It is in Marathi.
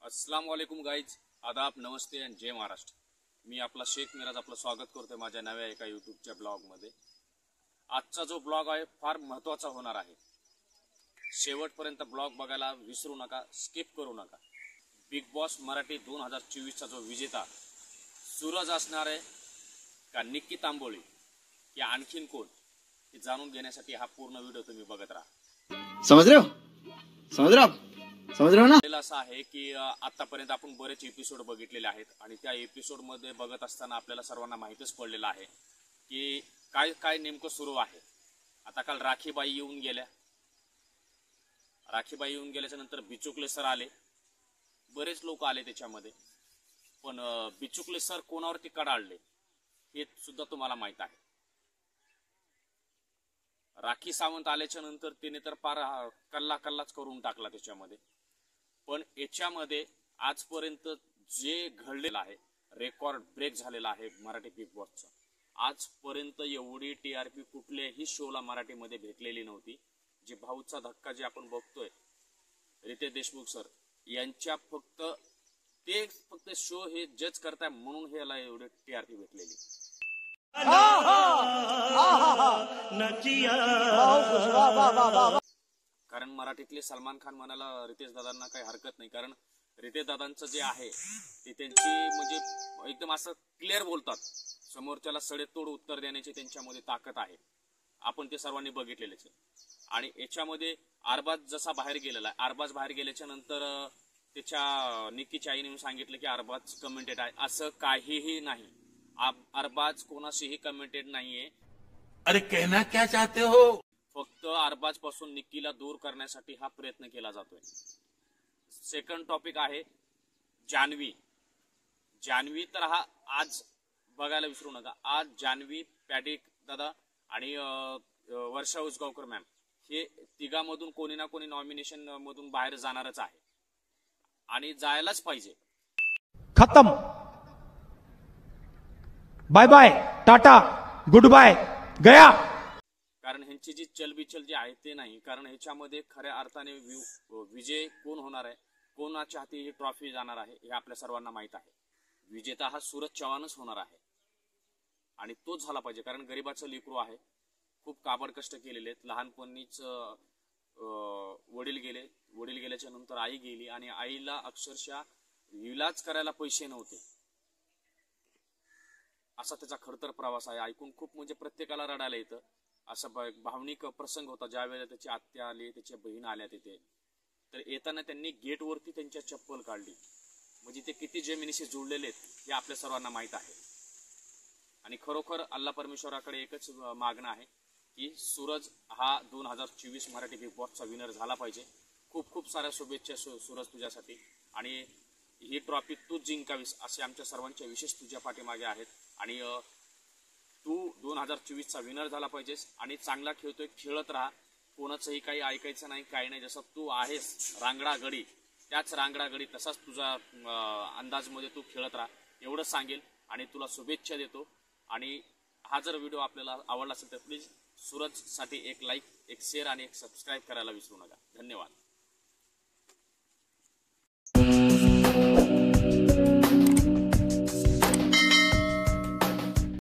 अस्सलाम वालेकुम गाईज, आदाब, नमस्ते आणि जय महाराष्ट्र। मी आपला शेख मिराज आपलं स्वागत करतोय माझ्या नव्या एका यूट्यूबच्या ब्लॉगमध्ये। आजचा जो ब्लॉग आहे फार महत्त्वाचा होणार आहे। शेवटपर्यंत ब्लॉग बघायला विसरू नका, स्किप करू नका। बिग बॉस मराठी 2024चा जो विजेता सूरज असणार आहे का निक्की तांबोळी की आणखीन कोण, हे जाणून घेण्यासाठी हा पूर्ण व्हिडिओ तुम्ही बघत राहा। समझ रहे हो ना। असं आहे की आतापर्यंत आपण बरेच एपिसोड बघितलेले आहेत आणि त्या एपिसोड मध्ये बघत असताना आपल्याला सर्वांना माहितीच पडलेलं आहे की काय काय नेमकं सुरू आहे। आता काल राखीबाई येऊन गेल्याच्या नंतर बिचुकले सर आले, बरेच लोक आले त्याच्यामध्ये, पण बिचुकले सर कोणावरती कडाळले हे सुद्धा तुम्हाला माहित आहे। राखी सावंत आल्याच्या नंतर तिने तर फार कल्लाच करून टाकला त्याच्यामध्ये। पण याच्यामध्ये आजपर्यंत जे घडलेलं आहे, रेकॉर्ड ब्रेक झालेला आहे मराठी बिग बॉसचा। आजपर्यंत एवढी टीआरपी कुठल्याही शोला मराठीमध्ये भेटलेली नव्हती। जे भाऊचा धक्का जे आपण बघतोय, रितेश देशमुख सर यांच्या फक्त शो हे जज करताय म्हणून ह्याला एवढे टीआरपी भेटलेली। कारण मराठीतले सलमान खान म्हणायला रितेश दादांना काही हरकत नाही, कारण रितेश दादांचं जे आहे ते त्यांची म्हणजे एकदम असं क्लिअर बोलतात, समोरच्याला सडेतोड उत्तर देण्याची त्यांच्यामध्ये ताकद आहे। आपण ते सर्वांनी बघितलेलेच। आणि याच्यामध्ये अरबाज जसा बाहेर गेलेला आहे, अरबाज बाहेर गेल्याच्या नंतर त्याच्या निक्कीच्या आईने सांगितलं की अरबाज कमेंटेड आहे, असं काहीही नाही। अरबाज कोणाशीही कमेंटेड नाहीये। अरे कहना क्या चाहते हो? फक्त अरबाज पासून निक्कीला दूर करण्यासाठी हा प्रयत्न केला जातोय। सेकंड टॉपिक आहे जान्हवी तर हा आज बघायला विसरू नका। आज जान्हवी, पॅडिक दादा आणि वर्षा उसगावकर मॅम हे तिघांमधून कोणी ना कोणी नॉमिनेशन मधून बाहेर जाणारच आहे आणि जायलाच पाहिजे। खत्म, bye bye, tata, goodbye, गया। कारण ह्यांची जी चलबिचल जी आहे ते नाही, कारण ह्याच्यामध्ये खऱ्या अर्थाने विजय कोण होणार आहे, कोणाच्या हाती ही ट्रॉफी जाणार आहे हे आपल्या सर्वांना माहित आहे। विजेता हा सूरज चव्हाणच होणार आहे आणि तोच झाला पाहिजे, कारण गरीबाचं लेकरू आहे, खूप काबड कष्ट केलेले आहेत। लहानपणीच वडील गेल्याच्या नंतर आई गेली आणि आईला अक्षरशः इलाज करायला पैसे नव्हते, असा त्याचा खडतर प्रवास आहे। ऐकून खूप म्हणजे प्रत्येकाला रडायला येतं। असा भावनिक प्रसंग होता ज्यावेळेला त्याची आत्या आली, त्याच्या बहीण आल्या तिथे, तर येताना त्यांनी गेटवरती त्यांच्या चप्पल काढली। म्हणजे ते किती जमिनीशी जुळलेले आहेत हे आपल्या सर्वांना माहित आहे। आणि खरोखर अल्लाह परमेश्वराकडे एकच मागणं आहे की सूरज हा 2024 मराठी बिग बॉसचा विनर झाला पाहिजे। खूप खूप साऱ्या शुभेच्छा सूरज तुझ्यासाठी, आणि ही ट्रॉफी तू जिंकावीस असे आमच्या सर्वांच्या विशेष तुझ्या पाठीमागे आहेत। आणि तू 2024चा विनर झाला पाहिजेस आणि चांगला खेळतोय, खेळत राहा, कोणाचंही काही ऐकायचं नाही, काही नाही। जसं तू आहेस रांगडा गडी, त्याच रांगडा गडी तसाच तुझा अंदाजमध्ये तू खेळत राहा, एवढं सांगेल आणि तुला शुभेच्छा देतो। आणि हा जर व्हिडिओ आपल्याला आवडला असेल तर प्लीज सूरजसाठी एक लाईक, एक शेअर आणि एक सबस्क्राईब करायला विसरू नका। धन्यवाद।